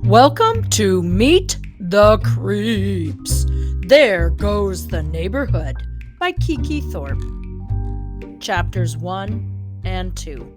Welcome to Meet the Kreeps. There Goes the Neighborhood by Kiki Thorpe. Chapters 1 and 2.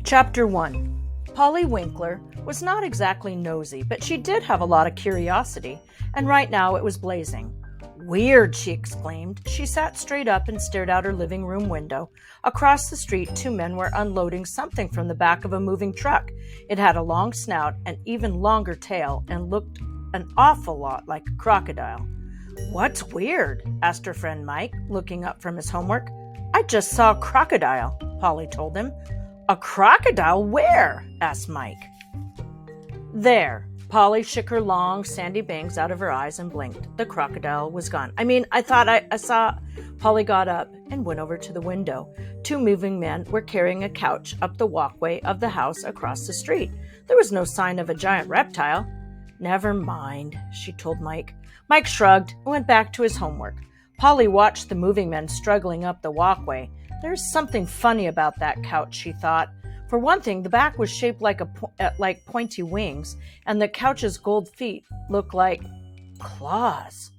Chapter 1. Polly Winkler was not exactly nosy, but she did have a lot of curiosity, and right now it was blazing. "Weird," she exclaimed. She sat straight up and stared out her living room window. Across the street, two men were unloading something from the back of a moving truck. It had a long snout, an even longer tail, and looked an awful lot like a crocodile. "What's weird?" asked her friend Mike, looking up from his homework. "I just saw a crocodile," Polly told him. "A crocodile? Where?" asked Mike. "There." Polly shook her long, sandy bangs out of her eyes and blinked. The crocodile was gone. I thought I saw... Polly got up and went over to the window. Two moving men were carrying a couch up the walkway of the house across the street. There was no sign of a giant reptile. "Never mind," she told Mike. Mike shrugged and went back to his homework. Polly watched the moving men struggling up the walkway. There's something funny about that couch, she thought. For one thing, the back was shaped like pointy wings, and the couch's gold feet looked like claws.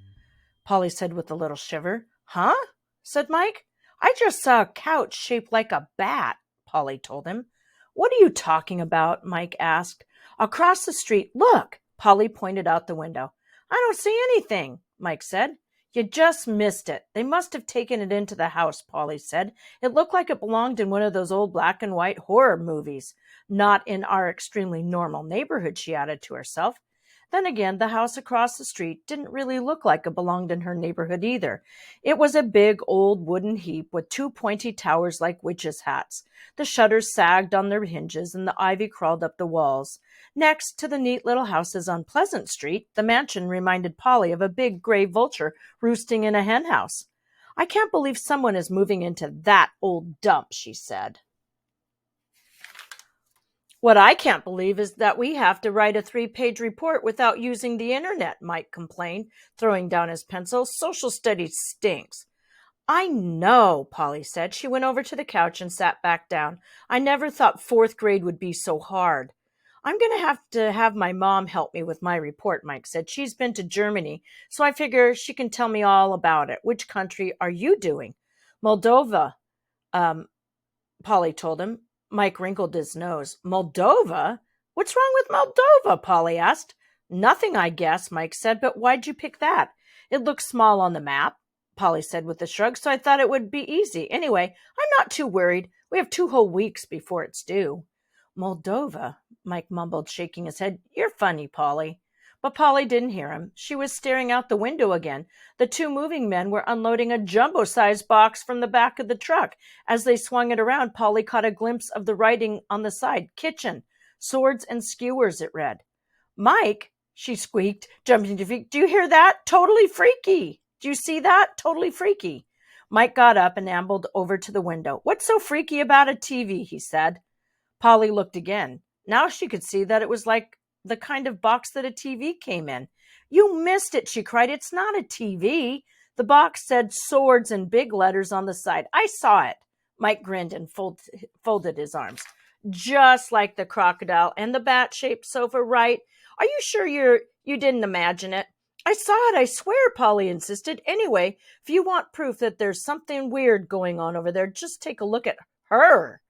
Polly said with a little shiver. "Huh?" said Mike. "I just saw a couch shaped like a bat," Polly told him. "What are you talking about?" Mike asked. "Across the street, look." Polly pointed out the window. "I don't see anything," Mike said. "You just missed it. They must have taken it into the house," Polly said. "It looked like it belonged in one of those old black and white horror movies. Not in our extremely normal neighborhood," she added to herself. Then again, the house across the street didn't really look like it belonged in her neighborhood either. It was a big old wooden heap with two pointy towers like witches' hats. The shutters sagged on their hinges and the ivy crawled up the walls. Next to the neat little houses on Pleasant Street, the mansion reminded Polly of a big gray vulture roosting in a hen house. "I can't believe someone is moving into that old dump," she said. "What I can't believe is that we have to write a 3-page report without using the internet," Mike complained, throwing down his pencil. "Social studies stinks." "I know," Polly said. She went over to the couch and sat back down. "I never thought 4th grade would be so hard." "I'm going to have my mom help me with my report," Mike said. "She's been to Germany, so I figure she can tell me all about it." "Which country are you doing?" "Moldova," Polly told him. Mike wrinkled his nose. "Moldova? What's wrong with Moldova?" Polly asked. "Nothing, I guess," Mike said. "But why'd you pick that?" "It looks small on the map," Polly said with a shrug, "so I thought it would be easy. Anyway, I'm not too worried. We have 2 whole weeks before it's due." "Moldova," Mike mumbled, shaking his head. "You're funny, Polly." But Polly didn't hear him. She was staring out the window again. The two moving men were unloading a jumbo-sized box from the back of the truck. As they swung it around, Polly caught a glimpse of the writing on the side. "Kitchen, swords and skewers," it read. "Mike," she squeaked, jumping to feet, "do you hear that? Totally freaky. Do you see that? Totally freaky." Mike got up and ambled over to the window. "What's so freaky about a TV?" he said. Polly looked again. Now she could see that it was like the kind of box that a TV came in. "You missed it," she cried. "It's not a TV." The box said swords in big letters on the side. "I saw it." Mike grinned and folded his arms. "Just like the crocodile and the bat-shaped sofa, right? Are you sure you didn't imagine it?" "I saw it, I swear," Polly insisted. "Anyway, if you want proof that there's something weird going on over there, just take a look at her."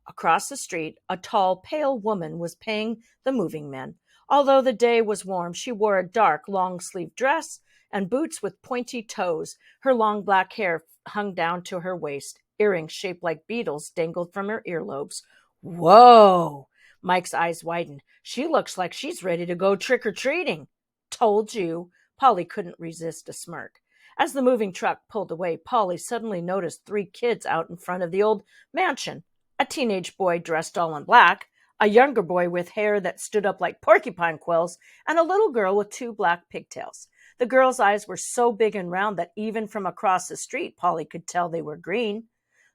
Across the street, a tall, pale woman was paying the moving men. Although the day was warm, she wore a dark, long-sleeved dress and boots with pointy toes. Her long black hair hung down to her waist. Earrings shaped like beetles dangled from her earlobes. "Whoa!" Mike's eyes widened. "She looks like she's ready to go trick-or-treating." "Told you." Polly couldn't resist a smirk. As the moving truck pulled away, Polly suddenly noticed 3 kids out in front of the old mansion. A teenage boy dressed all in black, a younger boy with hair that stood up like porcupine quills, and a little girl with 2 black pigtails. The girl's eyes were so big and round that even from across the street, Polly could tell they were green.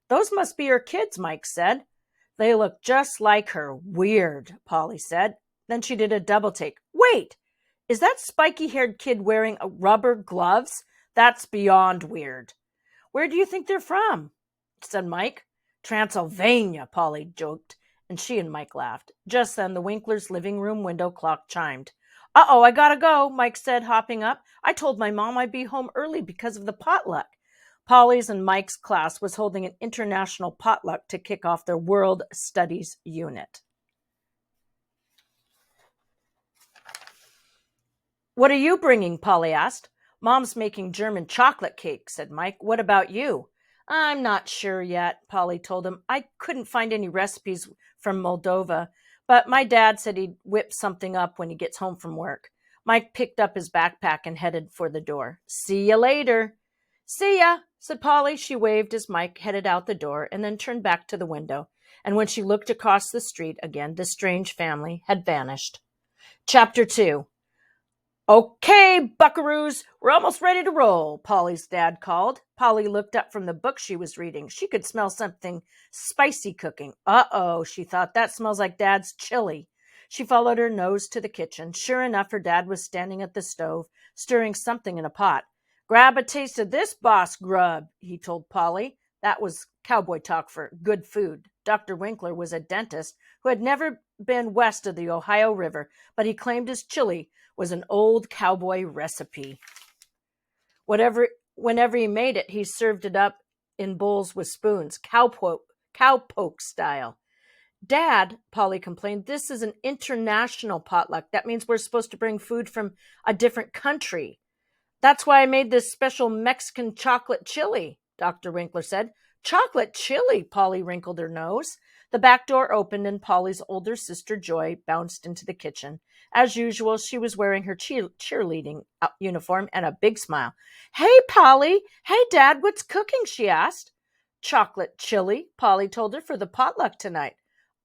"Those must be her kids," Mike said. "They look just like her. Weird," Polly said. Then she did a double take. "Wait, is that spiky-haired kid wearing rubber gloves? That's beyond weird." Where do you think they're from? Said Mike. Transylvania, Polly joked, and she and Mike laughed. Just then, the Winklers' living room window clock chimed. Uh-oh, I gotta go, Mike said, hopping up. I told my mom I'd be home early because of the potluck. Polly's and Mike's class was holding an international potluck to kick off their World Studies unit. What are you bringing? Polly asked. Mom's making German chocolate cake, said Mike. What about you? I'm not sure yet, Polly told him. I couldn't find any recipes from Moldova, but my dad said he'd whip something up when he gets home from work. Mike picked up his backpack and headed for the door. See you later. See ya, said Polly. She waved as Mike headed out the door and then turned back to the window. And when she looked across the street again, the strange family had vanished. Chapter 2. Okay, buckaroos, we're almost ready to roll, Polly's dad called. Polly looked up from the book she was reading. She could smell something spicy cooking. Uh-oh, she thought, that smells like Dad's chili. She followed her nose to the kitchen. Sure enough, her dad was standing at the stove, stirring something in a pot. Grab a taste of this, boss grub, he told Polly. That was cowboy talk for good food. Dr. Winkler was a dentist who had never been west of the Ohio River, but he claimed his chili was an old cowboy recipe. Whenever he made it, he served it up in bowls with spoons, cowpoke style. Dad, Polly complained, this is an international potluck. That means we're supposed to bring food from a different country. That's why I made this special Mexican chocolate chili, Dr. Winkler said. Chocolate chili, Polly wrinkled her nose. The back door opened and Polly's older sister Joy bounced into the kitchen. As usual, she was wearing her cheerleading uniform and a big smile. Hey, Polly. Hey, Dad, what's cooking? She asked. Chocolate chili, Polly told her, for the potluck tonight.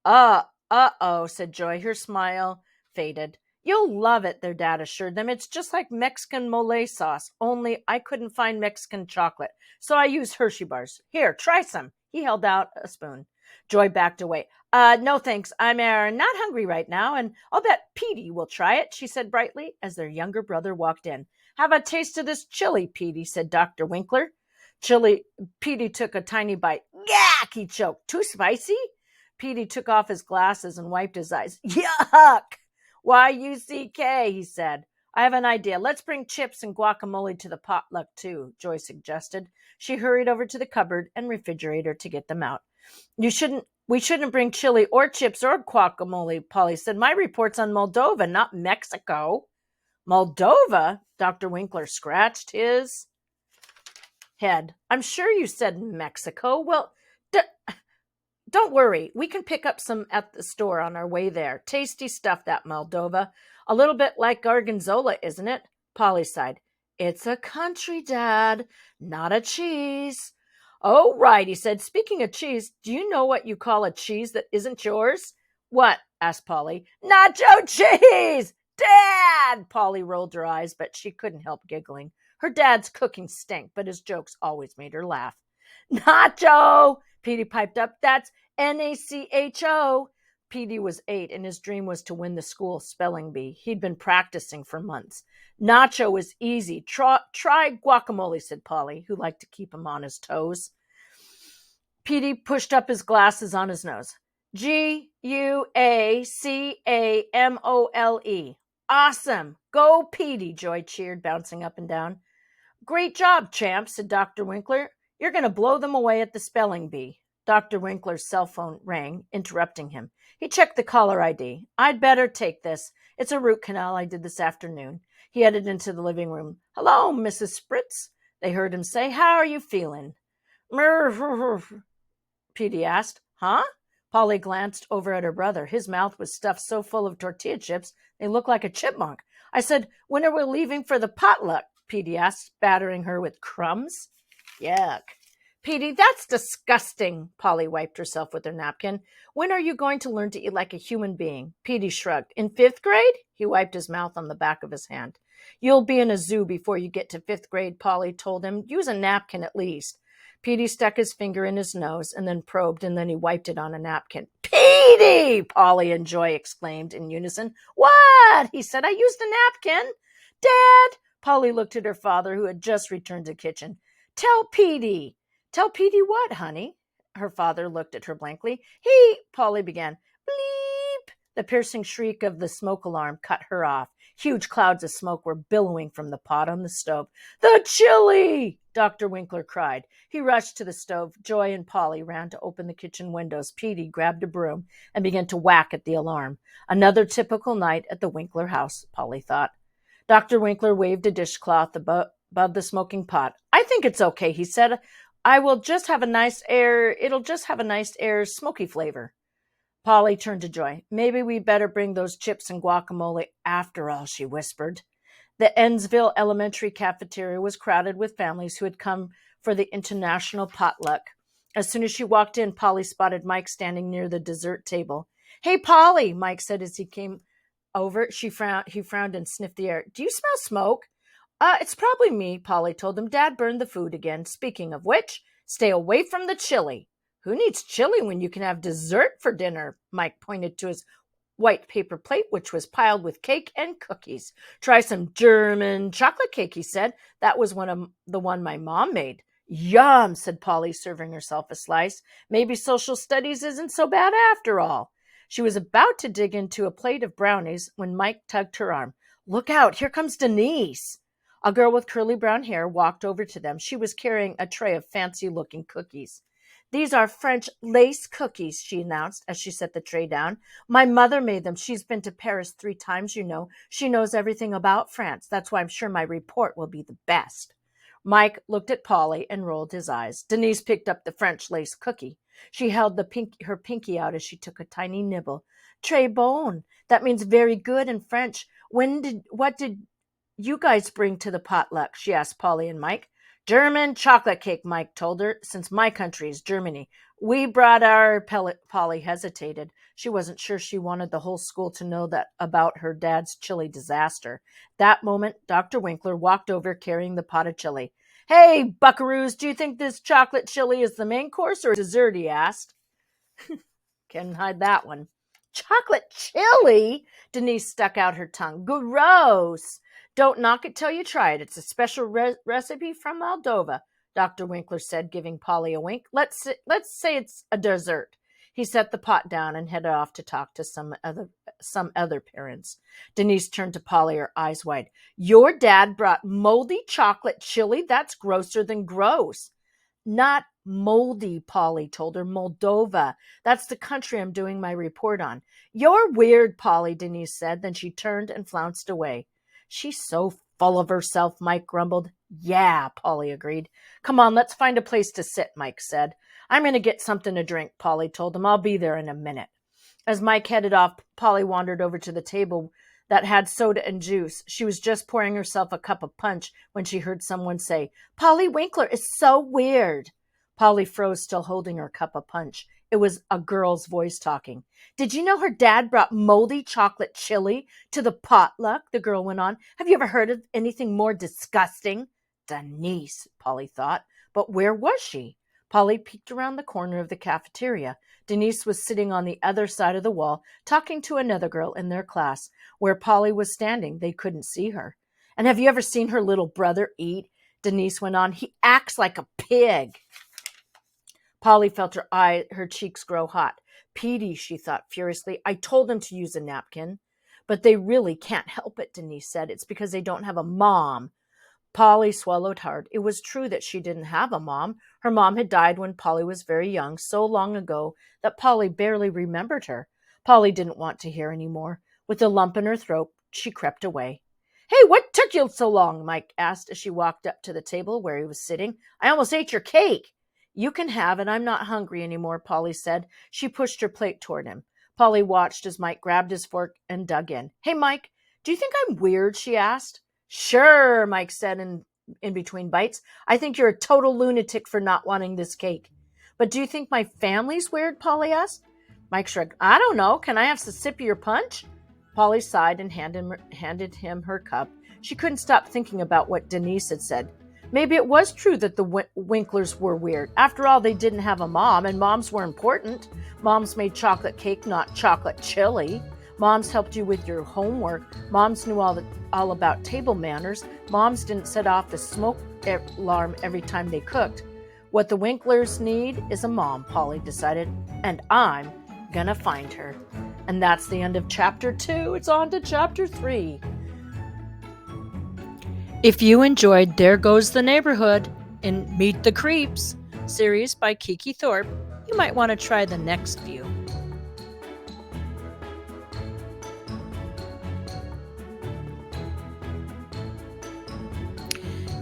Uh-oh, said Joy. Her smile faded. You'll love it, their dad assured them. It's just like Mexican mole sauce, only I couldn't find Mexican chocolate, so I used Hershey bars. Here, try some. He held out a spoon. Joy backed away. No thanks. I'm not hungry right now, and I'll bet Petey will try it, she said brightly as their younger brother walked in. Have a taste of this chili, Petey, said Dr. Winkler. Petey took a tiny bite. Yuck, he choked. Too spicy? Petey took off his glasses and wiped his eyes. Yuck! Y-U-C-K, he said. I have an idea. Let's bring chips and guacamole to the potluck, too, Joy suggested. She hurried over to the cupboard and refrigerator to get them out. We shouldn't bring chili or chips or guacamole, Polly said. My report's on Moldova, not Mexico. Moldova? Dr. Winkler scratched his head. I'm sure you said Mexico. Well, don't worry. We can pick up some at the store on our way there. Tasty stuff, that Moldova. A little bit like Gorgonzola, isn't it? Polly sighed. It's a country, Dad, not a cheese. Oh, right, he said. Speaking of cheese, do you know what you call a cheese that isn't yours? What? Asked Polly. Nacho cheese! Dad! Polly rolled her eyes, but she couldn't help giggling. Her dad's cooking stank, but his jokes always made her laugh. Nacho! Petey piped up. That's N-A-C-H-O. Petey was 8, and his dream was to win the school spelling bee. He'd been practicing for months. Nacho is easy. Try guacamole, said Polly, who liked to keep him on his toes. Petey pushed up his glasses on his nose. Guacamole. Awesome. Go, Petey, Joy cheered, bouncing up and down. Great job, champ, said Dr. Winkler. You're going to blow them away at the spelling bee. Dr. Winkler's cell phone rang, interrupting him. He checked the caller ID. I'd better take this. It's a root canal I did this afternoon. He headed into the living room. Hello, Mrs. Spritz, they heard him say. How are you feeling? Petey asked. Huh? Polly glanced over at her brother. His mouth was stuffed so full of tortilla chips, they looked like a chipmunk. I said, when are we leaving for the potluck? Petey asked, battering her with crumbs. Yuck. Petey, that's disgusting. Polly wiped herself with her napkin. When are you going to learn to eat like a human being? Petey shrugged. In 5th grade? He wiped his mouth on the back of his hand. You'll be in a zoo before you get to 5th grade, Polly told him. Use a napkin at least. Petey stuck his finger in his nose and then probed, and then he wiped it on a napkin. Petey! Polly and Joy exclaimed in unison. What? He said. I used a napkin. Dad! Polly looked at her father, who had just returned to the kitchen. Tell Petey. Tell Petey what, honey? Her father looked at her blankly. He, Polly began. Bleep! The piercing shriek of the smoke alarm cut her off. Huge clouds of smoke were billowing from the pot on the stove. The chili! Dr. Winkler cried. He rushed to the stove. Joy and Polly ran to open the kitchen windows. Petey grabbed a broom and began to whack at the alarm. Another typical night at the Winkler house, Polly thought. Dr. Winkler waved a dishcloth above the smoking pot. I think it's okay, he said. It'll just have a nice smoky flavor. Polly turned to Joy. Maybe we better bring those chips and guacamole after all, she whispered. The Ennsville Elementary cafeteria was crowded with families who had come for the international potluck. As soon as she walked in, Polly spotted Mike standing near the dessert table. Hey, Polly, Mike said as he came over. He frowned and sniffed the air. Do you smell smoke? It's probably me, Polly told him. Dad burned the food again. Speaking of which, stay away from the chili. Who needs chili when you can have dessert for dinner? Mike pointed to his white paper plate, which was piled with cake and cookies. Try some German chocolate cake, he said. That was the one my mom made. Yum, said Polly, serving herself a slice. Maybe social studies isn't so bad after all. She was about to dig into a plate of brownies when Mike tugged her arm. Look out, here comes Denise. A girl with curly brown hair walked over to them. She was carrying a tray of fancy-looking cookies. These are French lace cookies, she announced as she set the tray down. My mother made them. She's been to Paris 3 times, you know. She knows everything about France. That's why I'm sure my report will be the best. Mike looked at Polly and rolled his eyes. Denise picked up the French lace cookie. She held her pinky out as she took a tiny nibble. Très bon. That means very good in French. What did you guys bring to the potluck? She asked Polly and Mike. German chocolate cake, Mike told her, since my country is Germany. We brought our Polly hesitated. She wasn't sure she wanted the whole school to know that about her dad's chili disaster. That moment, Dr. Winkler walked over carrying the pot of chili. Hey, buckaroos, do you think this chocolate chili is the main course or dessert? He asked. Can't hide that one. Chocolate chili? Denise stuck out her tongue. Gross. Don't knock it till you try it. It's a special recipe from Moldova, Dr. Winkler said, giving Polly a wink. Let's say it's a dessert. He set the pot down and headed off to talk to some other parents. Denise turned to Polly, her eyes wide. Your dad brought moldy chocolate chili? That's grosser than gross. Not moldy, Polly told her. Moldova. That's the country I'm doing my report on. You're weird, Polly, Denise said. Then she turned and flounced away. She's so full of herself, Mike grumbled. Yeah, Polly agreed. Come on, let's find a place to sit, Mike said. I'm going to get something to drink, Polly told him. I'll be there in a minute. As Mike headed off, Polly wandered over to the table that had soda and juice. She was just pouring herself a cup of punch when she heard someone say, Polly Winkler is so weird. Polly froze, still holding her cup of punch. It was a girl's voice talking. Did you know her dad brought moldy chocolate chili to the potluck? The girl went on. Have you ever heard of anything more disgusting? Denise, Polly thought. But where was she? Polly peeked around the corner of the cafeteria. Denise was sitting on the other side of the wall, talking to another girl in their class. Where Polly was standing, they couldn't see her. And have you ever seen her little brother eat? Denise went on. He acts like a pig. Polly felt her cheeks grow hot. Petey, she thought furiously. I told them to use a napkin. But they really can't help it, Denise said. It's because they don't have a mom. Polly swallowed hard. It was true that she didn't have a mom. Her mom had died when Polly was very young, so long ago that Polly barely remembered her. Polly didn't want to hear any more. With a lump in her throat, she crept away. Hey, what took you so long? Mike asked as she walked up to the table where he was sitting. I almost ate your cake. You can have it. I'm not hungry anymore, Polly said. She pushed her plate toward him. Polly watched as Mike grabbed his fork and dug in. Hey, Mike, do you think I'm weird? She asked. Sure, Mike said in between bites. I think you're a total lunatic for not wanting this cake. But do you think my family's weird? Polly asked. Mike shrugged. I don't know. Can I have a sip of your punch? Polly sighed and handed him her cup. She couldn't stop thinking about what Denise had said. Maybe it was true that the Winklers were weird. After all, they didn't have a mom, and moms were important. Moms made chocolate cake, not chocolate chili. Moms helped you with your homework. Moms knew all about table manners. Moms didn't set off the smoke alarm every time they cooked. What the Winklers need is a mom, Polly decided, and I'm gonna find her. And that's the end of chapter 2. It's on to chapter 3. If you enjoyed There Goes the Neighborhood and Meet the Kreeps series by Kiki Thorpe, you might want to try the next few.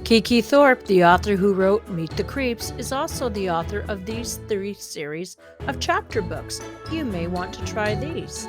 Kiki Thorpe, the author who wrote Meet the Kreeps, is also the author of these 3 series of chapter books. You may want to try these.